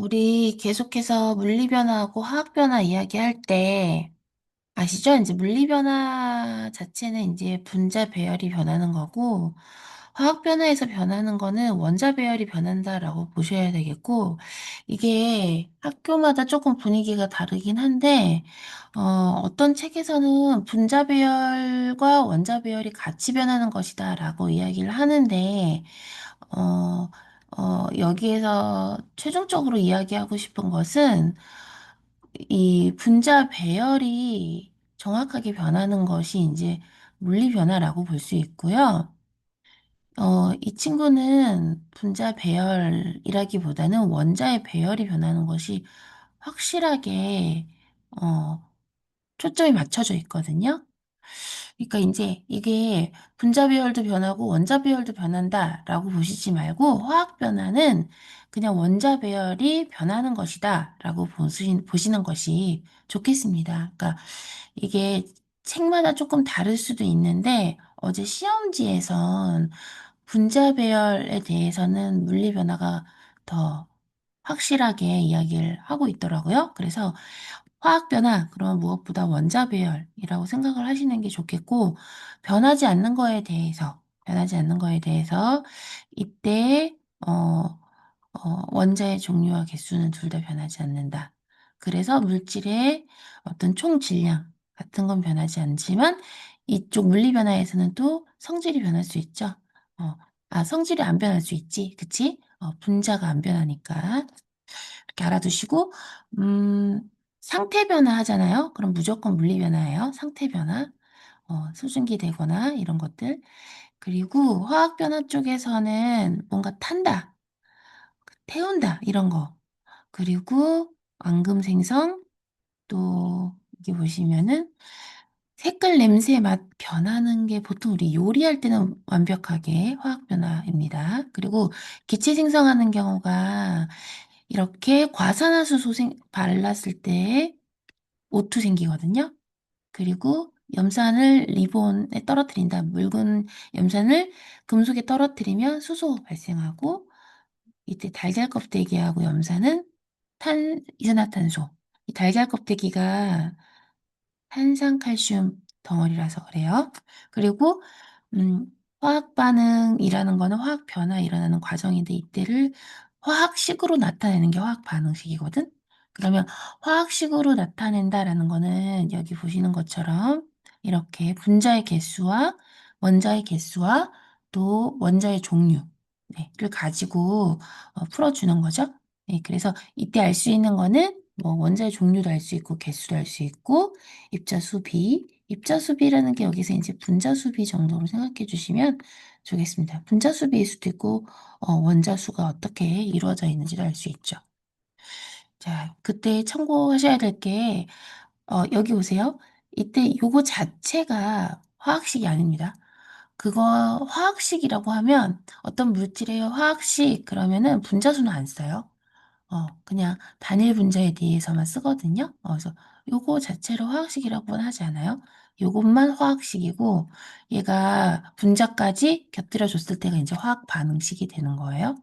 우리 계속해서 물리변화하고 화학변화 이야기할 때, 아시죠? 이제 물리변화 자체는 이제 분자 배열이 변하는 거고, 화학변화에서 변하는 거는 원자 배열이 변한다라고 보셔야 되겠고, 이게 학교마다 조금 분위기가 다르긴 한데, 어떤 책에서는 분자 배열과 원자 배열이 같이 변하는 것이다라고 이야기를 하는데, 어, 여기에서 최종적으로 이야기하고 싶은 것은 이 분자 배열이 정확하게 변하는 것이 이제 물리 변화라고 볼 수 있고요. 이 친구는 분자 배열이라기보다는 원자의 배열이 변하는 것이 확실하게, 어, 초점이 맞춰져 있거든요. 그러니까 이제 이게 분자 배열도 변하고 원자 배열도 변한다라고 보시지 말고 화학 변화는 그냥 원자 배열이 변하는 것이다라고 보시는 것이 좋겠습니다. 그러니까 이게 책마다 조금 다를 수도 있는데 어제 시험지에선 분자 배열에 대해서는 물리 변화가 더 확실하게 이야기를 하고 있더라고요. 그래서 화학 변화, 그럼 무엇보다 원자 배열이라고 생각을 하시는 게 좋겠고, 변하지 않는 거에 대해서, 이때, 원자의 종류와 개수는 둘 다 변하지 않는다. 그래서 물질의 어떤 총 질량 같은 건 변하지 않지만, 이쪽 물리 변화에서는 또 성질이 변할 수 있죠. 어, 성질이 안 변할 수 있지. 그치? 분자가 안 변하니까. 이렇게 알아두시고, 음, 상태 변화 하잖아요. 그럼 무조건 물리 변화예요. 상태 변화. 수증기 되거나 이런 것들. 그리고 화학 변화 쪽에서는 뭔가 탄다, 태운다, 이런 거. 그리고 앙금 생성, 또 여기 보시면은 색깔, 냄새, 맛 변하는 게 보통 우리 요리할 때는 완벽하게 화학 변화입니다. 그리고 기체 생성하는 경우가 이렇게 과산화수소 발랐을 때 O2 생기거든요. 그리고 염산을 리본에 떨어뜨린다. 묽은 염산을 금속에 떨어뜨리면 수소 발생하고 이때 달걀 껍데기하고 염산은 이산화탄소. 이 달걀 껍데기가 탄산칼슘 덩어리라서 그래요. 그리고 음, 화학 반응이라는 거는 화학 변화 일어나는 과정인데 이때를 화학식으로 나타내는 게 화학 반응식이거든. 그러면 화학식으로 나타낸다라는 거는 여기 보시는 것처럼 이렇게 분자의 개수와 원자의 개수와 또 원자의 종류, 네, 를 가지고 풀어주는 거죠. 네, 그래서 이때 알 수 있는 거는 뭐 원자의 종류도 알 수 있고 개수도 알 수 있고 입자 수비라는 게 여기서 이제 분자 수비 정도로 생각해 주시면 좋겠습니다. 분자 수비일 수도 있고, 원자 수가 어떻게 이루어져 있는지도 알 수 있죠. 자, 그때 참고하셔야 될 게, 여기 오세요. 이때 요거 자체가 화학식이 아닙니다. 그거 화학식이라고 하면 어떤 물질의 화학식 그러면은 분자수는 안 써요. 그냥 단일 분자에 대해서만 쓰거든요. 그래서 요거 자체로 화학식이라고는 하지 않아요. 요것만 화학식이고 얘가 분자까지 곁들여 줬을 때가 이제 화학 반응식이 되는 거예요.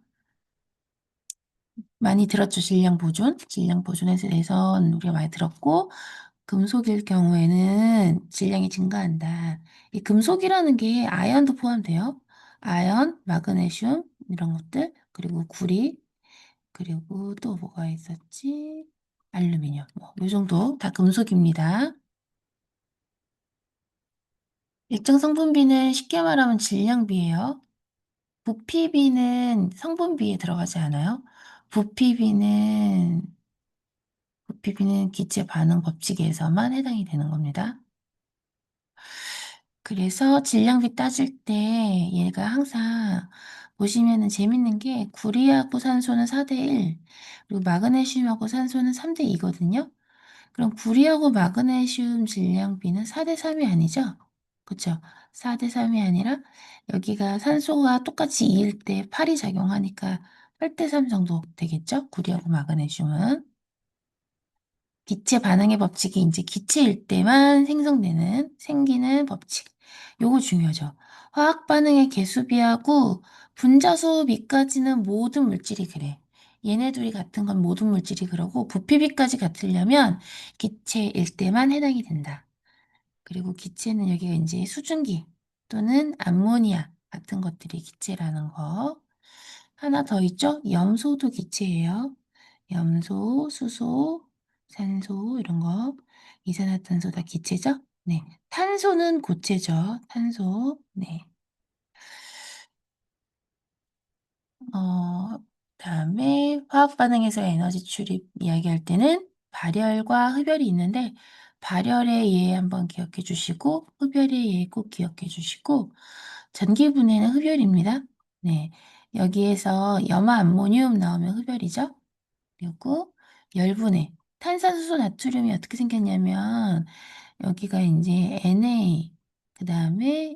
많이 들었죠? 질량 보존. 질량 보존에 대해서는 우리가 많이 들었고 금속일 경우에는 질량이 증가한다. 이 금속이라는 게 아연도 포함돼요. 아연, 마그네슘 이런 것들 그리고 구리 그리고 또 뭐가 있었지? 알루미늄. 이 정도 다 금속입니다. 일정 성분비는 쉽게 말하면 질량비예요. 부피비는 성분비에 들어가지 않아요. 부피비는, 부피비는 기체 반응 법칙에서만 해당이 되는 겁니다. 그래서 질량비 따질 때 얘가 항상 보시면은 재밌는 게 구리하고 산소는 4대 1, 그리고 마그네슘하고 산소는 3대 2거든요. 그럼 구리하고 마그네슘 질량비는 4대 3이 아니죠? 그쵸? 4대 3이 아니라 여기가 산소가 똑같이 2일 때 8이 작용하니까 8대 3 정도 되겠죠? 구리하고 마그네슘은. 기체 반응의 법칙이 이제 기체일 때만 생기는 법칙. 요거 중요하죠. 화학 반응의 개수비하고 분자수 비까지는 모든 물질이 그래. 얘네 둘이 같은 건 모든 물질이 그러고 부피비까지 같으려면 기체일 때만 해당이 된다. 그리고 기체는 여기가 이제 수증기 또는 암모니아 같은 것들이 기체라는 거. 하나 더 있죠? 염소도 기체예요. 염소, 수소, 산소 이런 거. 이산화탄소 다 기체죠? 네. 탄소는 고체죠. 탄소. 네. 다음에 화학 반응에서 에너지 출입 이야기할 때는 발열과 흡열이 있는데 발열의 예 한번 기억해 주시고 흡열의 예 꼭 기억해 주시고 전기 분해는 흡열입니다. 네. 여기에서 염화 암모늄 나오면 흡열이죠. 그리고 열 분해. 탄산수소 나트륨이 어떻게 생겼냐면 여기가 이제 Na 그다음에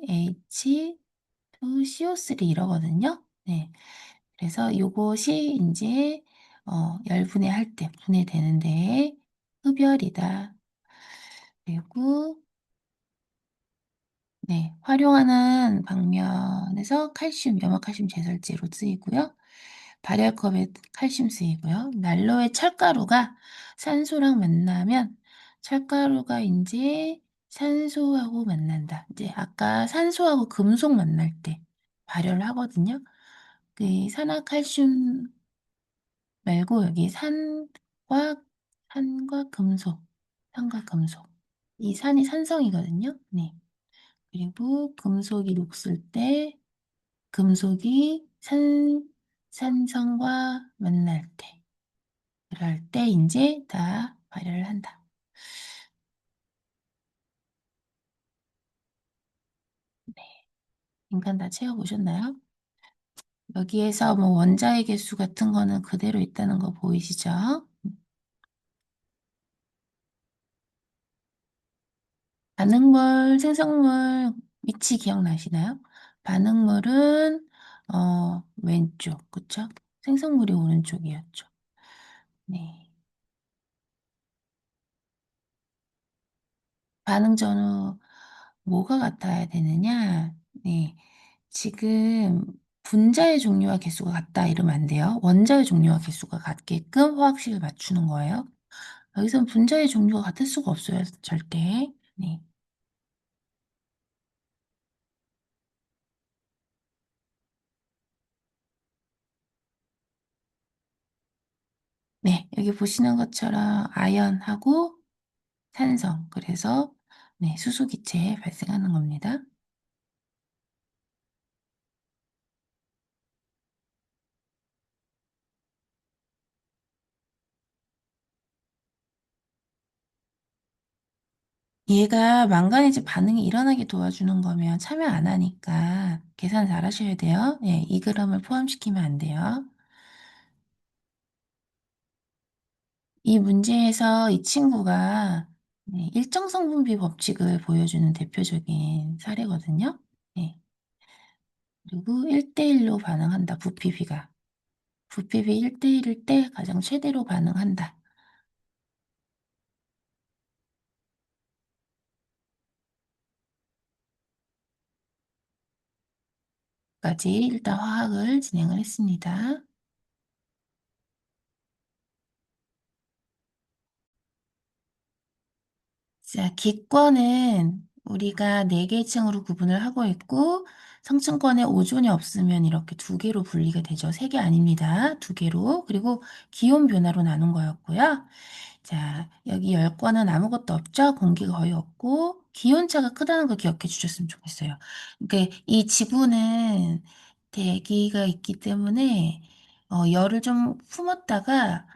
H2CO3 이러거든요. 네. 그래서 요것이 인제 열분해할 때 분해되는데 흡열이다. 그리고 네, 활용하는 방면에서 칼슘, 염화칼슘 제설제로 쓰이고요. 발열컵에 칼슘 쓰이고요. 난로의 철가루가 산소랑 만나면 철가루가 인제 산소하고 만난다. 이제 아까 산소하고 금속 만날 때 발열을 하거든요. 그 산화칼슘 말고 여기 산과 금속, 산과 금속. 이 산이 산성이거든요. 네. 그리고 금속이 녹슬 때 금속이 산성과 만날 때 그럴 때 인제 다 발열을 한다. 네. 인간 다 채워 보셨나요? 여기에서 뭐 원자의 개수 같은 거는 그대로 있다는 거 보이시죠? 반응물, 생성물 위치 기억나시나요? 반응물은 왼쪽, 그쵸? 생성물이 오른쪽이었죠. 네. 반응 전후 뭐가 같아야 되느냐? 네. 지금 분자의 종류와 개수가 같다 이러면 안 돼요. 원자의 종류와 개수가 같게끔 화학식을 맞추는 거예요. 여기선 분자의 종류가 같을 수가 없어요, 절대. 네. 네, 여기 보시는 것처럼 아연하고 산성, 그래서 네, 수소기체 발생하는 겁니다. 얘가 망가니즈 반응이 일어나게 도와주는 거면 참여 안 하니까 계산 잘 하셔야 돼요. 예, 2g을 포함시키면 안 돼요. 이 문제에서 이 친구가 네, 일정성분비 법칙을 보여주는 대표적인 사례거든요. 네, 그리고 1대1로 반응한다, 부피비가. 부피비 1대1일 때 가장 최대로 반응한다. 까지 일단 화학을 진행을 했습니다. 자, 기권은 우리가 4개 층으로 구분을 하고 있고 성층권에 오존이 없으면 이렇게 2개로 분리가 되죠. 3개 아닙니다. 2개로. 그리고 기온 변화로 나눈 거였고요. 자, 여기 열권은 아무것도 없죠? 공기가 거의 없고 기온차가 크다는 거 기억해 주셨으면 좋겠어요. 그러니까 이 지구는 대기가 있기 때문에 열을 좀 품었다가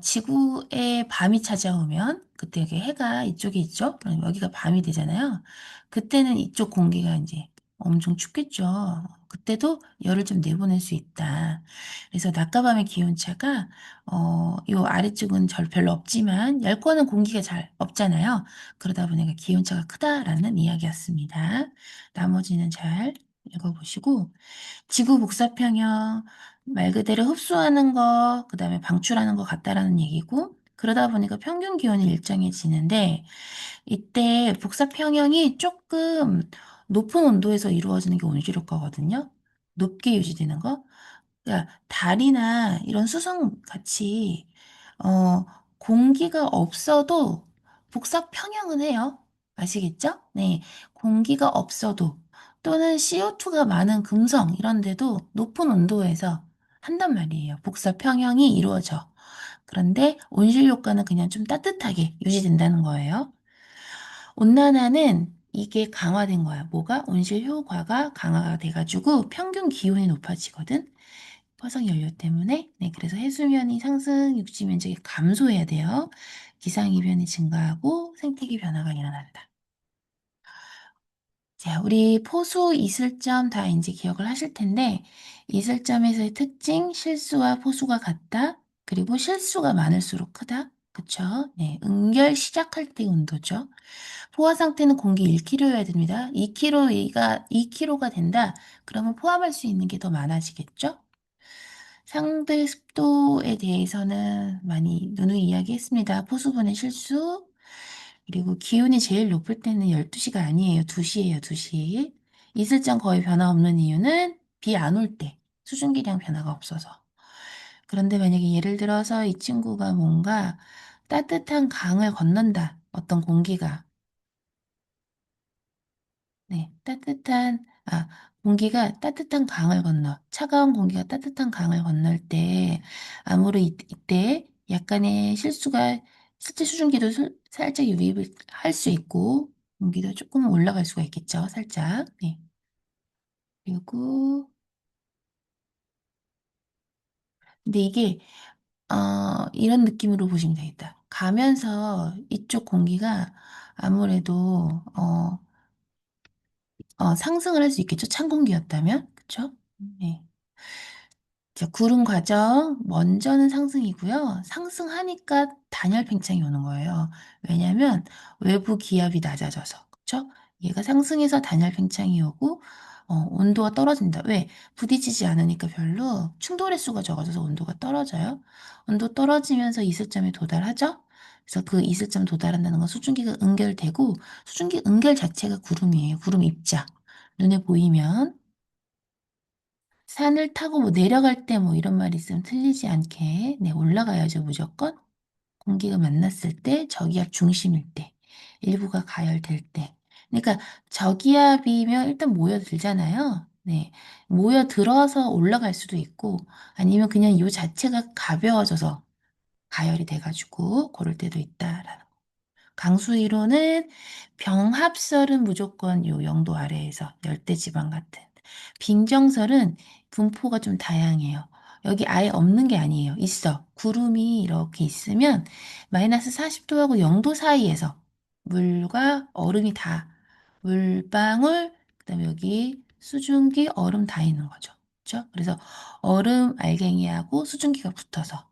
지구에 밤이 찾아오면 그때 여기 해가 이쪽에 있죠? 그럼 여기가 밤이 되잖아요. 그때는 이쪽 공기가 이제 엄청 춥겠죠. 그때도 열을 좀 내보낼 수 있다. 그래서 낮과 밤의 기온차가 요 아래쪽은 별로 없지만 열권은 공기가 잘 없잖아요. 그러다 보니까 기온차가 크다라는 이야기였습니다. 나머지는 잘 읽어보시고 지구 복사평형 말 그대로 흡수하는 거, 그다음에 방출하는 거 같다라는 얘기고 그러다 보니까 평균 기온이 일정해지는데 이때 복사평형이 조금 높은 온도에서 이루어지는 게 온실효과거든요. 높게 유지되는 거. 그러니까 달이나 이런 수성 같이 어, 공기가 없어도 복사 평형은 해요. 아시겠죠? 네, 공기가 없어도 또는 CO2가 많은 금성 이런 데도 높은 온도에서 한단 말이에요. 복사 평형이 이루어져. 그런데 온실 효과는 그냥 좀 따뜻하게 유지된다는 거예요. 온난화는 이게 강화된 거야. 뭐가? 온실 효과가 강화가 돼가지고 평균 기온이 높아지거든. 화석 연료 때문에. 네, 그래서 해수면이 상승, 육지 면적이 감소해야 돼요. 기상이변이 증가하고 생태계 변화가 일어난다. 자, 우리 포수 이슬점 다 이제 기억을 하실 텐데, 이슬점에서의 특징, 실수와 포수가 같다. 그리고 실수가 많을수록 크다. 그쵸? 네, 응결 시작할 때 온도죠. 포화 상태는 공기 1kg여야 됩니다. 2kg가 된다. 그러면 포함할 수 있는 게 더 많아지겠죠? 상대 습도에 대해서는 많이 누누이 이야기했습니다. 포수분의 실수, 그리고 기온이 제일 높을 때는 12시가 아니에요. 2시예요, 2시. 이슬장 거의 변화 없는 이유는 비 안 올 때, 수증기량 변화가 없어서. 그런데 만약에 예를 들어서 이 친구가 뭔가 따뜻한 강을 건넌다. 어떤 공기가. 네, 공기가 따뜻한 강을 건너, 차가운 공기가 따뜻한 강을 건널 때, 아무로 이때 약간의 실제 수증기도 살짝 유입을 할 수 있고, 공기도 조금 올라갈 수가 있겠죠, 살짝. 네. 그리고, 근데 이게, 이런 느낌으로 보시면 되겠다. 가면서 이쪽 공기가 아무래도, 상승을 할 수 있겠죠, 찬 공기였다면. 그쵸? 네. 자, 구름 과정, 먼저는 상승이고요. 상승하니까 단열 팽창이 오는 거예요. 왜냐면 외부 기압이 낮아져서. 그쵸? 얘가 상승해서 단열 팽창이 오고, 온도가 떨어진다. 왜? 부딪히지 않으니까 별로 충돌 횟수가 적어져서 온도가 떨어져요. 온도 떨어지면서 이슬점에 도달하죠? 그래서 그 이슬점 도달한다는 건 수증기가 응결되고, 수증기 응결 자체가 구름이에요. 구름 입자. 눈에 보이면. 산을 타고 뭐 내려갈 때 뭐 이런 말이 있으면 틀리지 않게 네, 올라가야죠, 무조건. 공기가 만났을 때 저기압 중심일 때 일부가 가열될 때 그러니까 저기압이면 일단 모여들잖아요. 네. 모여들어서 올라갈 수도 있고 아니면 그냥 요 자체가 가벼워져서 가열이 돼가지고 그럴 때도 있다라는 강수위로는 병합설은 무조건 요 영도 아래에서 열대지방 같은. 빙정설은 분포가 좀 다양해요. 여기 아예 없는 게 아니에요. 있어. 구름이 이렇게 있으면 마이너스 40도하고 0도 사이에서 물과 얼음이 다, 물방울, 그다음에 여기 수증기, 얼음 다 있는 거죠. 그렇죠? 그래서 얼음 알갱이하고 수증기가 붙어서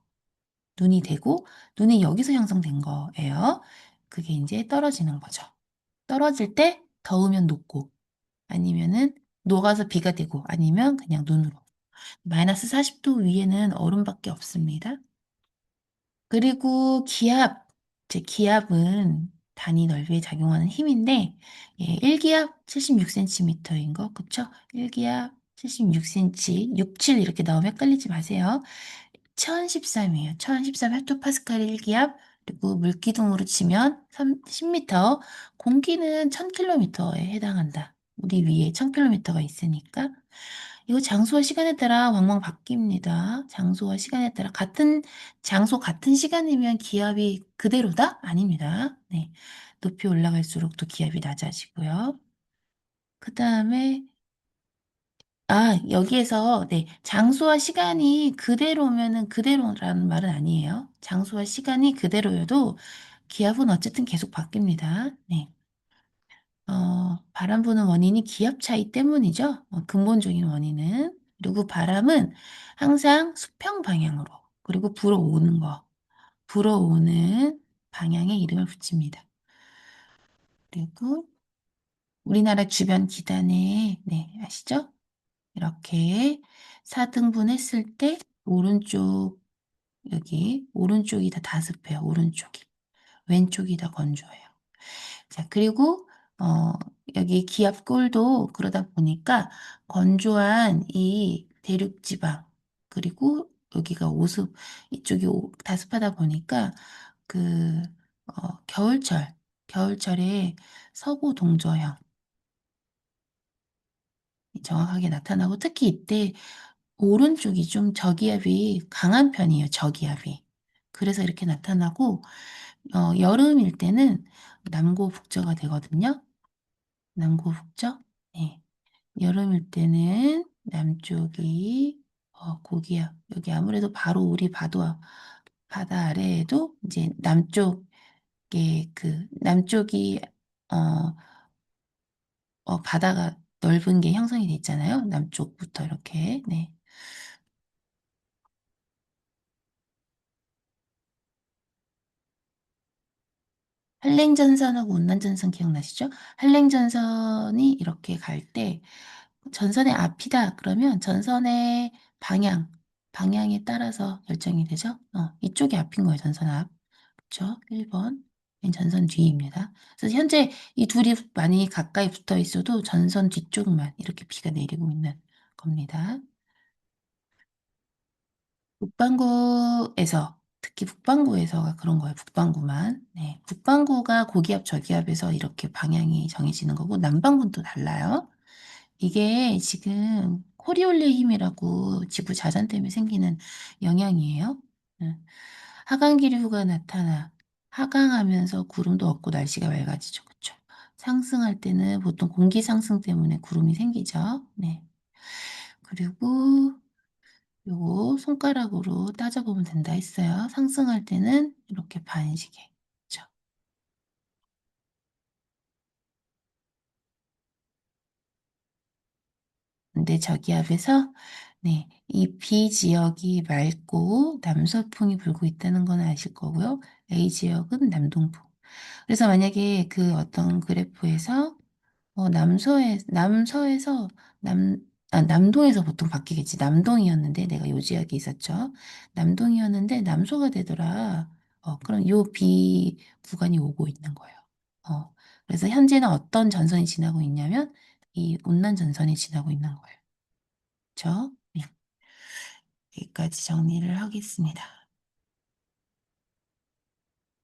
눈이 되고 눈이 여기서 형성된 거예요. 그게 이제 떨어지는 거죠. 떨어질 때 더우면 녹고 아니면은 녹아서 비가 되고 아니면 그냥 눈으로. 마이너스 40도 위에는 얼음밖에 없습니다. 그리고 기압은 단위 넓이에 작용하는 힘인데, 예, 1기압 76cm인 거, 그쵸? 1기압 76cm, 67 이렇게 나오면 헷갈리지 마세요. 1013이에요. 1013 헥토파스칼 1기압, 그리고 물기둥으로 치면 10m, 공기는 1000km에 해당한다. 우리 위에 1000km가 있으니까. 이거 장소와 시간에 따라 왕왕 바뀝니다. 장소와 시간에 따라 같은 장소 같은 시간이면 기압이 그대로다? 아닙니다. 네. 높이 올라갈수록 또 기압이 낮아지고요. 그 다음에 여기에서 네, 장소와 시간이 그대로면은 그대로라는 말은 아니에요. 장소와 시간이 그대로여도 기압은 어쨌든 계속 바뀝니다. 네. 바람 부는 원인이 기압 차이 때문이죠. 근본적인 원인은. 그리고 바람은 항상 수평 방향으로, 그리고 불어오는 방향에 이름을 붙입니다. 그리고 우리나라 주변 기단에, 네, 아시죠? 이렇게 4등분 했을 때 오른쪽이 다 다습해요. 오른쪽이. 왼쪽이 다 건조해요. 자, 그리고 어, 여기 기압골도 그러다 보니까 건조한 이 대륙지방, 그리고 여기가 오습, 이쪽이 다습하다 보니까 그 겨울철에 서부 동저형이 정확하게 나타나고, 특히 이때 오른쪽이 좀 저기압이 강한 편이에요, 저기압이. 그래서 이렇게 나타나고, 여름일 때는 남고 북저가 되거든요. 남고 북저. 네. 여름일 때는 남쪽이 고기압. 여기 아무래도 바로 우리 바다 아래에도 이제 남쪽에 남쪽이 어, 바다가 넓은 게 형성이 돼 있잖아요. 남쪽부터 이렇게. 네. 한랭전선하고 운남전선 기억나시죠? 한랭전선이 이렇게 갈 때 전선의 앞이다 그러면 전선의 방향에 따라서 결정이 되죠. 이쪽이 앞인 거예요, 전선 앞. 그렇죠? 1번. 전선 뒤입니다. 그래서 현재 이 둘이 많이 가까이 붙어 있어도 전선 뒤쪽만 이렇게 비가 내리고 있는 겁니다. 북반구에서, 특히 북반구에서가 그런 거예요. 북반구만. 네. 북반구가 고기압, 저기압에서 이렇게 방향이 정해지는 거고, 남반구는 또 달라요. 이게 지금 코리올리의 힘이라고 지구 자전 때문에 생기는 영향이에요. 응. 하강 기류가 나타나. 하강하면서 구름도 없고 날씨가 맑아지죠. 그쵸? 상승할 때는 보통 공기 상승 때문에 구름이 생기죠. 네. 그리고 요거 손가락으로 따져보면 된다 했어요. 상승할 때는 이렇게 반시계. 그쵸? 근데 저기압에서 네, 이 B 지역이 맑고 남서풍이 불고 있다는 건 아실 거고요. A 지역은 남동풍. 그래서 만약에 그 어떤 그래프에서 남서에서 남동에서 보통 바뀌겠지. 남동이었는데 내가 요 지역에 있었죠. 남동이었는데 남소가 되더라. 그럼 요 B 구간이 오고 있는 거예요. 그래서 현재는 어떤 전선이 지나고 있냐면 이 운난 전선이 지나고 있는 거예요. 그렇죠? 네. 여기까지 정리를 하겠습니다.